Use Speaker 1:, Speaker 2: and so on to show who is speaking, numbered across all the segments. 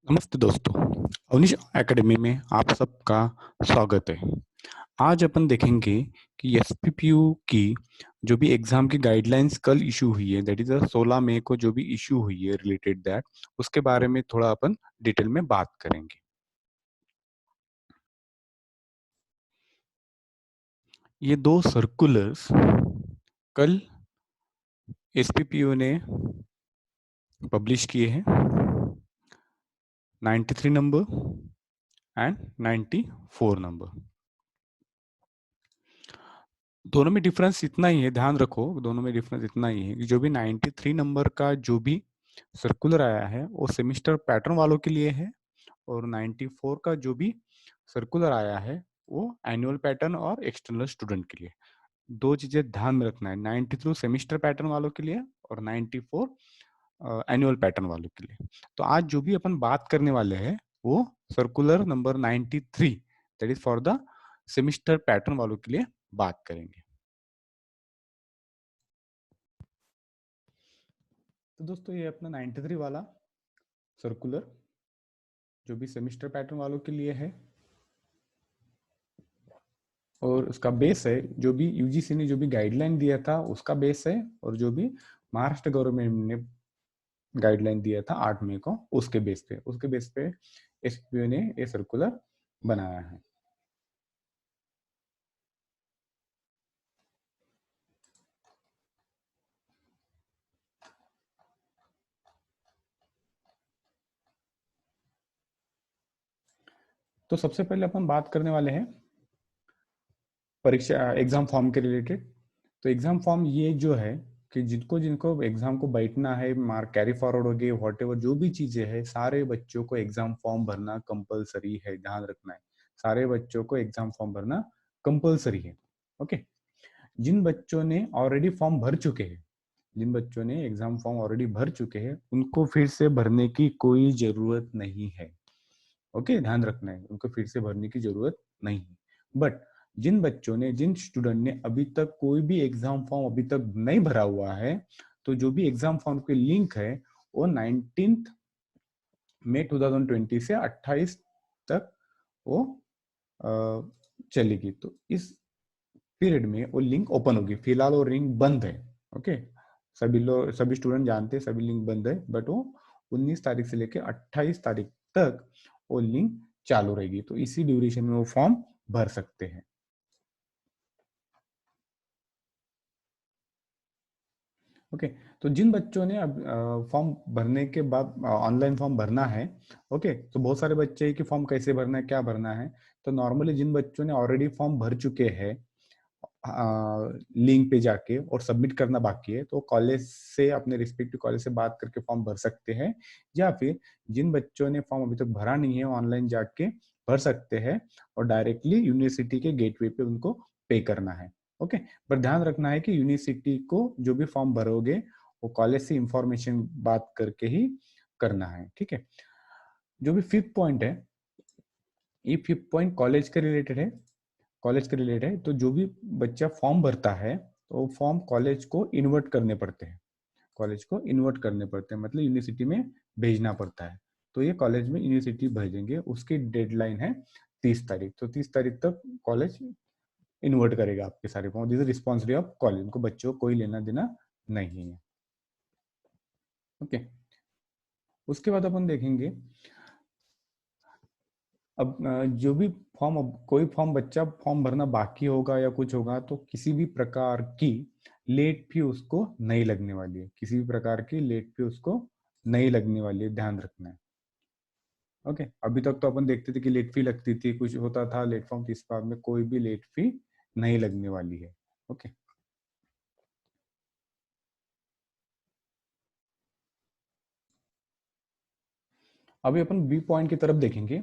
Speaker 1: नमस्ते दोस्तों, अवनीश एकेडमी में आप सबका स्वागत है। आज अपन देखेंगे कि एसपीपीयू की जो भी एग्जाम की गाइडलाइंस कल इशू हुई है, दैट इज 16 मई को जो भी इशू हुई है रिलेटेड दैट, उसके बारे में थोड़ा अपन डिटेल में बात करेंगे। ये दो सर्कुलर्स कल एसपीपीयू ने पब्लिश किए हैं, 93 नंबर एंड 94 नंबर। दोनों में डिफरेंस इतना ही है, ध्यान रखो, दोनों में डिफरेंस इतना ही है कि जो भी 93 नंबर का जो भी सर्कुलर आया है वो सेमिस्टर पैटर्न वालों के लिए है, और 94 का जो भी सर्कुलर आया है वो एनुअल पैटर्न और एक्सटर्नल स्टूडेंट के लिए। दो चीजें ध्यान में रखना है, 93 सेमिस्टर पैटर्न वालों के लिए और 94 एनुअल पैटर्न वालों के लिए। तो आज जो भी अपन बात करने वाले हैं वो circular number 93, that is for the semester pattern वालों के लिए बात करेंगे। तो दोस्तों ये अपना 93 वाला सर्कुलर जो भी सेमिस्टर पैटर्न वालों के लिए है, और उसका बेस है जो भी यूजीसी ने जो भी गाइडलाइन दिया था उसका बेस है, और जो भी महाराष्ट्र गवर्नमेंट ने गाइडलाइन दिया था 8 मई को उसके बेस पे एसपीओ ने ये सर्कुलर बनाया है। तो सबसे पहले अपन बात करने वाले हैं परीक्षा एग्जाम फॉर्म के रिलेटेड। तो एग्जाम फॉर्म ये जो है कि जिनको जिनको एग्जाम को बैठना है, मार्क कैरी फॉरवर्ड हो गए, वॉट एवर जो भी चीजें है, सारे बच्चों को एग्जाम फॉर्म भरना कंपलसरी है, ध्यान रखना है। सारे बच्चों को एग्जाम फॉर्म भरना कंपलसरी है। ओके। जिन बच्चों ने ऑलरेडी फॉर्म भर चुके हैं, जिन बच्चों ने एग्जाम फॉर्म ऑलरेडी भर चुके हैं, उनको फिर से भरने की कोई जरूरत नहीं है। ओके, ध्यान रखना है, उनको फिर से भरने की जरूरत नहीं है। बट जिन स्टूडेंट ने अभी तक कोई भी एग्जाम फॉर्म अभी तक नहीं भरा हुआ है, तो जो भी एग्जाम फॉर्म के लिंक है वो 19 मई 2020 से 28 तक वो चलेगी। तो इस पीरियड में वो लिंक ओपन होगी, फिलहाल वो लिंक बंद है। ओके, सभी स्टूडेंट जानते हैं सभी लिंक बंद है, बट वो 19 तारीख से लेकर 28 तारीख तक वो लिंक चालू रहेगी। तो इसी ड्यूरेशन में वो फॉर्म भर सकते हैं। ओके। तो जिन बच्चों ने अब फॉर्म भरने के बाद ऑनलाइन फॉर्म भरना है, ओके, तो बहुत सारे बच्चे हैं कि फॉर्म कैसे भरना है, क्या भरना है। तो नॉर्मली जिन बच्चों ने ऑलरेडी फॉर्म भर चुके हैं लिंक पे जाके और सबमिट करना बाकी है, तो कॉलेज से, अपने रिस्पेक्टिव कॉलेज से बात करके फॉर्म भर सकते हैं, या फिर जिन बच्चों ने फॉर्म अभी तक भरा नहीं है ऑनलाइन जाके भर सकते हैं, और डायरेक्टली यूनिवर्सिटी के गेटवे पे उनको पे करना है। ओके। पर ध्यान रखना है कि यूनिवर्सिटी को जो भी फॉर्म भरोगे वो कॉलेज से इंफॉर्मेशन बात करके ही करना है, ठीक है। जो भी फिफ्थ पॉइंट है, ये फिफ्थ पॉइंट कॉलेज के रिलेटेड है। कॉलेज के रिलेटेड है, तो जो भी बच्चा फॉर्म भरता है तो फॉर्म कॉलेज को इन्वर्ट करने पड़ते हैं, कॉलेज को इन्वर्ट करने पड़ते हैं, मतलब यूनिवर्सिटी में भेजना पड़ता है। तो ये कॉलेज में यूनिवर्सिटी भेजेंगे, उसकी डेडलाइन है 30 तारीख। तो 30 तारीख तक कॉलेज इन्वर्ट करेगा आपके सारे form. This is responsibility of college, उनको बच्चों को कोई लेना देना नहीं है। ओके। उसके बाद अपन देखेंगे अब जो भी फॉर्म, अब कोई फॉर्म बच्चा फॉर्म भरना बाकी होगा या कुछ होगा, तो किसी भी प्रकार की लेट फी उसको नहीं लगने वाली है, किसी भी प्रकार की लेट फी उसको नहीं लगने वाली है, ध्यान रखना है। ओके। अभी तक तो अपन देखते थे कि लेट फी लगती थी, कुछ होता था लेट फॉर्म, इस बार में कोई भी लेट फी नहीं लगने वाली है। ओके। अभी अपन बी पॉइंट की तरफ देखेंगे।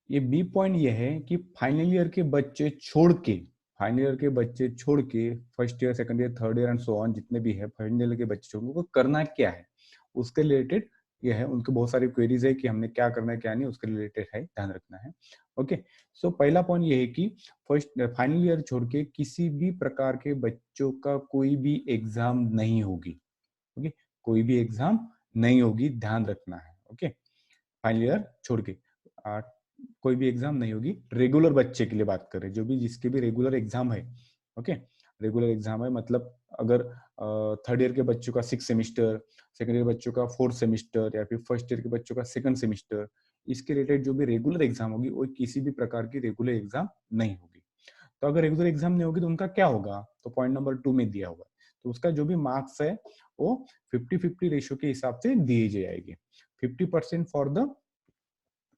Speaker 1: ये बी पॉइंट ये है कि फाइनल ईयर के बच्चे छोड़ के, फाइनल ईयर के बच्चे छोड़ के first year, second year, third year and so on, जितने भी है फाइनल ईयर के बच्चे छोड़ के, उनको करना क्या है उसके रिलेटेड ये है। उनके बहुत सारी क्वेरीज है कि हमने क्या करना है क्या नहीं, उसके रिलेटेड है, ध्यान रखना है। ओके। सो पहला पॉइंट ये है कि फर्स्ट फाइनल ईयर छोड़ के किसी भी प्रकार के बच्चों का कोई भी एग्जाम नहीं होगी। ओके, कोई भी एग्जाम नहीं होगी, ध्यान रखना है। ओके। फाइनल ईयर छोड़ के कोई भी एग्जाम नहीं होगी। रेगुलर बच्चे के लिए बात कर रहे हैं, जो भी जिसके भी रेगुलर एग्जाम है। ओके, रेगुलर एग्जाम है मतलब अगर थर्ड ईयर के बच्चों का 6 सेमिस्टर, सेकंड ईयर बच्चों का 4 सेमिस्टर, या फिर फर्स्ट ईयर के बच्चों का 2nd सेमिस्टर, इसके रिलेटेड जो भी रेगुलर एग्जाम होगी वो किसी भी प्रकार की रेगुलर एग्जाम नहीं होगी। तो अगर रेगुलर एग्जाम नहीं होगी तो उनका क्या होगा, तो पॉइंट नंबर 2 में दिया हुआ है। तो उसका जो भी मार्क्स है वो 50-50 रेशियो के हिसाब से दिए जाएंगे। 50% फॉर द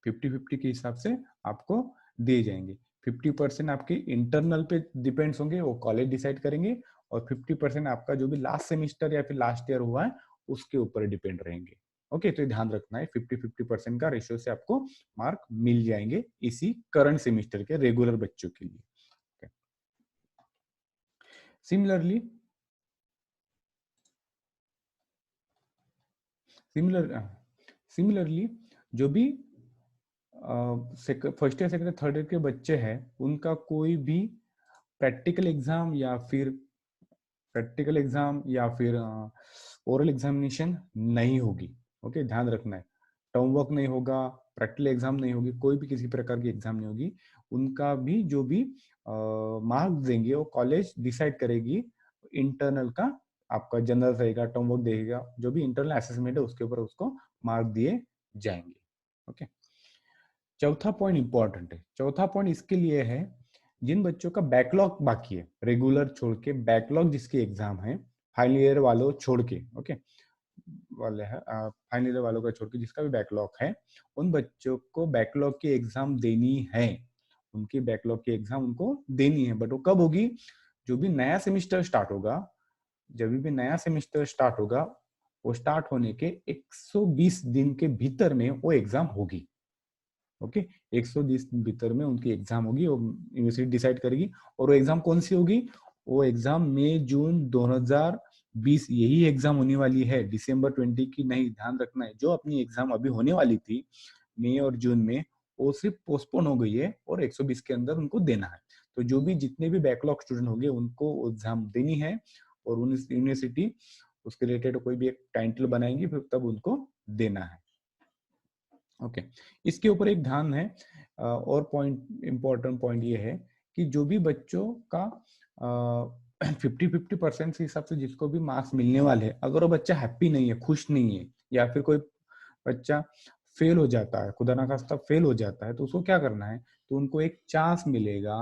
Speaker 1: 50-50 के हिसाब से आपको दिए जाएंगे। 50% आपके इंटरनल पे डिपेंड्स होंगे, वो कॉलेज डिसाइड करेंगे, और 50% आपका जो भी लास्ट सेमिस्टर या फिर लास्ट ईयर हुआ है उसके ऊपर डिपेंड रहेंगे। ओके, तो ध्यान रखना है 50-50% का रेशियो से आपको मार्क मिल जाएंगे इसी करंट सेमिस्टर के रेगुलर बच्चों के लिए। सिमिलरली सिमिलरली जो भी first year second third year के बच्चे हैं उनका कोई भी प्रैक्टिकल एग्जाम या फिर ओरल एग्जामिनेशन नहीं होगी। ओके, ध्यान रखना है, टर्म वर्क नहीं होगा, प्रैक्टिकल एग्जाम नहीं होगी, कोई भी किसी प्रकार की एग्जाम नहीं होगी। उनका भी जो भी मार्क्स देंगे वो कॉलेज डिसाइड करेगी। इंटरनल का आपका जनरल रहेगा, टर्म वर्क देगा, जो भी इंटरनल असेसमेंट है उसके ऊपर उसको मार्क दिए जाएंगे। ओके, चौथा पॉइंट इंपॉर्टेंट है। चौथा पॉइंट इसके लिए है जिन बच्चों का बैकलॉग बाकी है, रेगुलर छोड़ के बैकलॉग जिसके एग्जाम है, फाइनल ईयर वालों छोड़ के, ओके वाले है फाइनल ईयर वालों का छोड़ के जिसका भी बैकलॉग है, उन बच्चों को बैकलॉग की एग्जाम देनी है। उनकी बैकलॉग की एग्जाम उनको देनी है, बट वो कब होगी, जो भी नया सेमिस्टर स्टार्ट होगा, जब भी नया सेमिस्टर स्टार्ट होगा, वो स्टार्ट होने के 120 दिन के भीतर में वो एग्जाम होगी। ओके, 120 दिन भीतर में उनकी एग्जाम होगी, वो यूनिवर्सिटी डिसाइड करेगी। और वो एग्जाम कौन सी होगी, वो एग्जाम मई जून 2020 यही एग्जाम होने वाली है, दिसंबर 20 की नहीं। ध्यान रखना है, जो अपनी एग्जाम अभी होने वाली थी मई और जून में, वो सिर्फ पोस्टपोन हो गई है और 120 के अंदर उनको देना है। तो जो भी जितने भी बैकलॉग स्टूडेंट होंगे उनको एग्जाम देनी है, और यूनिवर्सिटी उसके रिलेटेड कोई भी एक टाइटल बनाएंगी, फिर तब उनको देना है। ओके, इसके ऊपर एक ध्यान है, और पॉइंट इंपॉर्टेंट पॉइंट ये है कि जो भी बच्चों का 50-50% के हिसाब से जिसको भी मार्क्स मिलने वाले हैं, अगर वो बच्चा हैप्पी नहीं है, खुश नहीं है, या फिर कोई बच्चा फेल हो जाता है, खुदा ना खास्ता फेल हो जाता है, तो उसको क्या करना है, तो उनको एक चांस मिलेगा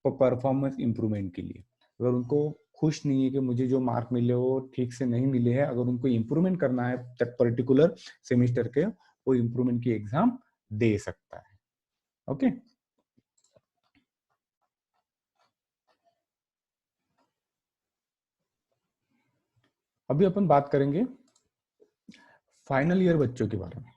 Speaker 1: परफॉर्मेंस इंप्रूवमेंट के लिए। अगर उनको खुश नहीं है कि मुझे जो मार्क मिले वो ठीक से नहीं मिले हैं, अगर उनको इम्प्रूवमेंट करना है तब पर्टिकुलर सेमिस्टर के, वो इम्प्रूवमेंट की एग्जाम दे सकता है। ओके, अभी अपन बात करेंगे फाइनल ईयर बच्चों के बारे में।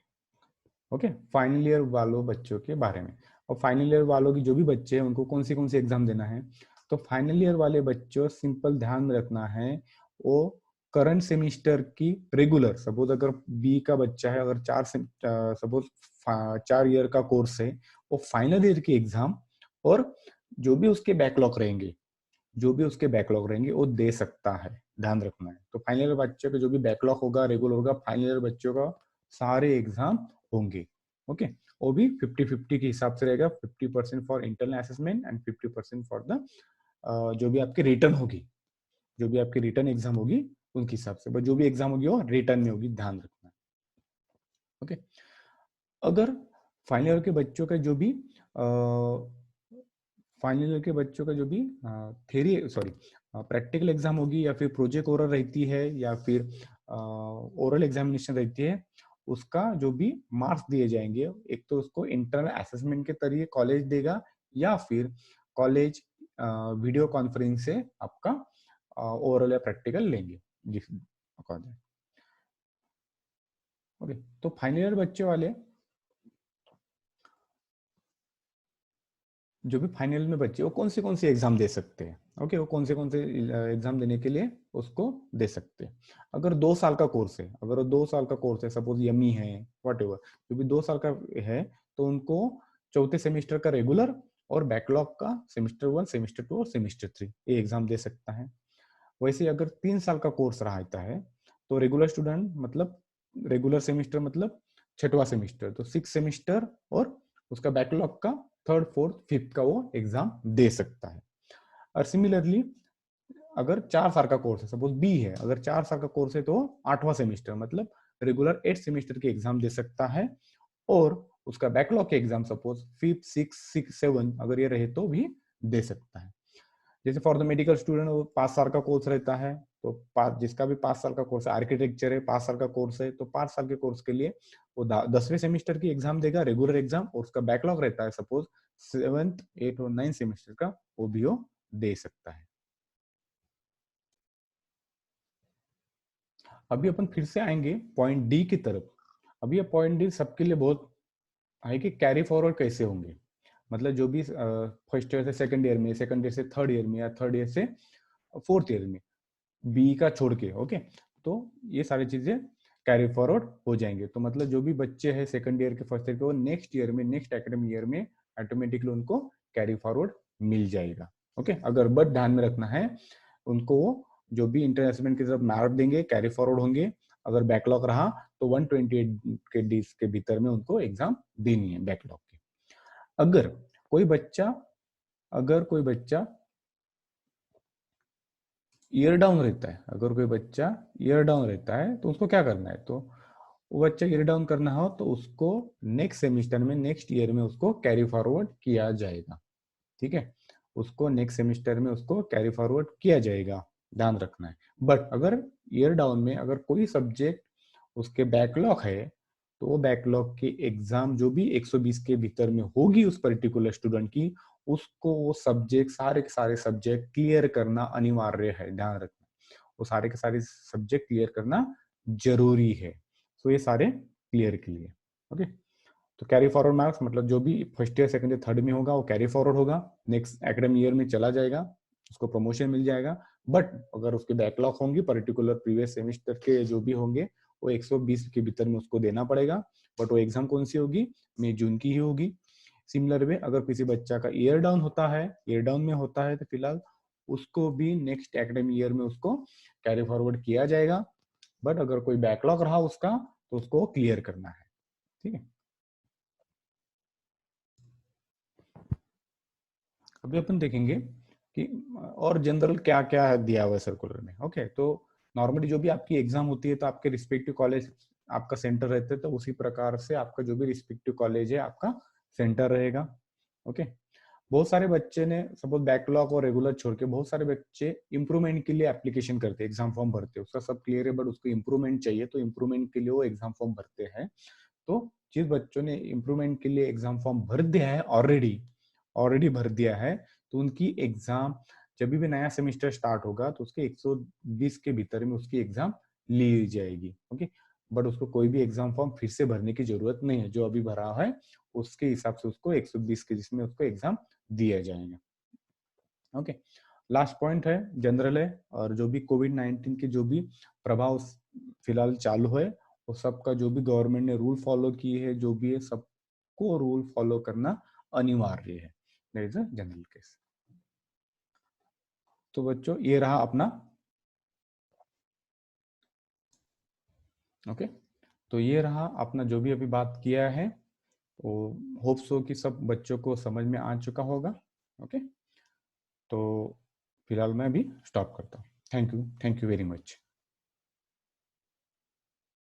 Speaker 1: ओके, फाइनल ईयर वालों बच्चों के बारे में, और फाइनल ईयर वालों की जो भी बच्चे हैं उनको कौन सी एग्जाम देना है। तो फाइनल ईयर वाले बच्चों, सिंपल ध्यान में रखना है, वो करंट सेमिस्टर की रेगुलर, सपोज अगर बी का बच्चा है, अगर सपोज 4 ईयर का कोर्स है, वो फाइनल ईयर की एग्जाम और जो भी उसके बैकलॉग रहेंगे, वो दे सकता है। ध्यान रखना है, तो फाइनल ईयर बच्चे का जो भी बैकलॉग होगा, रेगुलर होगा, फाइनल ईयर बच्चों का सारे एग्जाम होंगे। ओके, वो भी 50-50 के हिसाब से रहेगा, 50% for internal assessment and 50% for the जो भी आपकी रिटर्न होगी, जो भी आपकी रिटर्न एग्जाम होगी उनके हिसाब से, बट जो भी एग्जाम होगी वो रिटर्न में होगी, ध्यान रखना। ओके, अगर फाइनल ईयर के बच्चों का जो भी फाइनल ईयर के बच्चों का जो भी थ्योरी सॉरी प्रैक्टिकल एग्जाम होगी, या फिर प्रोजेक्ट ओरल रहती है, या फिर ओरल एग्जामिनेशन रहती है, उसका जो भी मार्क्स दिए जाएंगे, एक तो उसको इंटरनल असेसमेंट के तरीके कॉलेज देगा, या फिर कॉलेज वीडियो कॉन्फ्रेंस से आपका ओरल या प्रैक्टिकल लेंगे जिस अकॉर्डिंग। ओके, तो फाइनल ईयर बच्चे वाले जो भी फाइनल में बच्चे वो कौन से एग्जाम दे सकते हैं। ओके, वो कौन से एग्जाम देने के लिए उसको दे सकते हैं। अगर 2 साल का कोर्स है, सपोज यमी है, वट एवर, जो भी 2 साल का है, तो उनको चौथे सेमेस्टर का रेगुलर और बैकलॉग का सेमेस्टर 1, सेमेस्टर 2 और सेमेस्टर 3 ये एग्जाम दे सकता है। वैसे अगर 3 साल का कोर्स रहता है, तो रेगुलर स्टूडेंट मतलब रेगुलर सेमेस्टर मतलब छठवां सेमिस्टर, तो 6 सेमिस्टर और उसका बैकलॉग का 3rd 4th 5th का वो एग्जाम दे सकता है। और सिमिलरली अगर 4 साल का कोर्स है, सपोज बी है, अगर 4 साल का कोर्स है तो 8वां सेमिस्टर मतलब रेगुलर 8 सेमिस्टर के एग्जाम दे सकता है, और उसका बैकलॉग के एग्जाम सपोज 5th 6th 7 अगर ये रहे तो भी दे सकता है। जैसे फॉर द मेडिकल स्टूडेंट वो 5 साल का कोर्स रहता है, तो जिसका भी 5 साल का कोर्स है, आर्किटेक्चर है 5 साल का कोर्स है, तो 5 साल के कोर्स के लिए वो 10वें सेमिस्टर की एग्जाम देगा रेगुलर एग्जाम, और उसका बैकलॉग रहता है सपोज 7th 8th और 9th सेमिस्टर का, वो भी वो दे सकता है। अभी अपन फिर से आएंगे पॉइंट डी की तरफ। अभी ये पॉइंट डी सबके लिए बहुत है कि कैरी फॉरवर्ड कैसे होंगे, मतलब जो भी फर्स्ट ईयर से सेकंड ईयर में, सेकंड ईयर से थर्ड ईयर में, या थर्ड ईयर से फोर्थ ईयर में, बी का छोड़ के, ओके, तो ये सारी चीजें कैरी फॉरवर्ड हो जाएंगे। तो मतलब जो भी बच्चे हैं सेकंड ईयर के फर्स्ट ईयर के, वो नेक्स्ट ईयर में, नेक्स्ट एकेडमिक ईयर में ऑटोमेटिकली उनको कैरी फॉरवर्ड मिल जाएगा। ओके, अगर बट ध्यान में रखना है उनको, जो भी इंटरनेशनल की तरफ मार्क देंगे कैरी फॉरवर्ड होंगे, अगर बैकलॉग रहा तो 128 के डेज के भीतर में उनको एग्जाम देनी है बैकलॉग की। अगर कोई बच्चा ईयर डाउन रहता है, अगर कोई बच्चा ईयर डाउन रहता है तो उसको क्या करना है, तो वो बच्चा ईयर डाउन करना हो तो उसको नेक्स्ट सेमिस्टर में, नेक्स्ट ईयर में उसको कैरी फॉरवर्ड किया जाएगा। ठीक है, उसको नेक्स्ट सेमिस्टर में उसको कैरी फॉरवर्ड किया जाएगा, ध्यान रखना है। बट अगर ईयर डाउन में अगर कोई सब्जेक्ट उसके बैकलॉग है, तो वो बैकलॉग की एग्जाम जो भी 120 के भीतर में होगी उस पर्टिकुलर स्टूडेंट की, उसको वो सब्जेक्ट, सारे के सारे सब्जेक्ट क्लियर करना अनिवार्य है, ध्यान रखना, वो सारे के सारे सब्जेक्ट क्लियर करना जरूरी है। तो ये सारे क्लियर के लिए, ओके। तो कैरी फॉरवर्ड मार्क्स मतलब जो भी first year second year third में होगा वो कैरी फॉरवर्ड होगा, नेक्स्ट एकेडमिक ईयर में चला जाएगा, उसको प्रमोशन मिल जाएगा। बट अगर उसके बैकलॉग होंगी पर्टिकुलर प्रीवियस सेमेस्टर के जो भी होंगे, वो 120 के भीतर में उसको देना पड़ेगा। बट वो एग्जाम कौन सी होगी, मई जून की ही होगी। सिमिलर वे अगर किसी बच्चा का ईयर डाउन होता है, ईयर डाउन में होता है, तो फिलहाल उसको भी नेक्स्ट एकेडमिक ईयर में उसको कैरी फॉरवर्ड किया जाएगा। बट अगर कोई बैकलॉग रहा उसका तो उसको क्लियर करना है। ठीक है, अभी अपन देखेंगे कि और जनरल क्या क्या है दिया हुआ है सर्कुलर में। ओके, तो नॉर्मली जो भी आपकी एग्जाम होती है तो आपके रिस्पेक्टिव कॉलेज आपका सेंटर रहता है, तो उसी प्रकार से आपका जो भी रिस्पेक्टिव कॉलेज है आपका सेंटर रहेगा। ओके, बहुत सारे बच्चे ने सपोज बैकलॉग और रेगुलर छोड़ के, बहुत सारे बच्चे इंप्रूवमेंट के लिए एप्लीकेशन करते हैं, एग्जाम फॉर्म भरते हैं, उसका सब क्लियर है बट उसको इंप्रूवमेंट चाहिए, तो इंप्रूवमेंट के लिए वो एग्जाम फॉर्म भरते हैं। तो जिस बच्चों ने इंप्रूवमेंट के लिए एग्जाम फॉर्म भर दिया है, ऑलरेडी भर दिया है, तो उनकी एग्जाम जब भी नया सेमेस्टर स्टार्ट होगा तो उसके 120 के भीतर में उसकी एग्जाम ली जाएगी। ओके, बट उसको कोई भी एग्जाम फॉर्म फिर से भरने की जरूरत नहीं है, जो अभी भरा है उसके हिसाब से उसको 120 के जिसमें उसको एग्जाम दिया जाएगा। ओके, लास्ट पॉइंट है जनरल है, और जो भी कोविड-19 के जो भी प्रभाव फिलहाल चालू है, वो सबका जो भी गवर्नमेंट ने रूल फॉलो किए है, जो भी है सबको रूल फॉलो करना अनिवार्य है। That is a general case. तो बच्चों ये रहा अपना, ओके, तो ये रहा अपना जो भी अभी बात किया है, वो होप सो कि सब बच्चों को समझ में आ चुका होगा। ओके, तो फिलहाल मैं अभी स्टॉप करता हूँ। Thank you very much.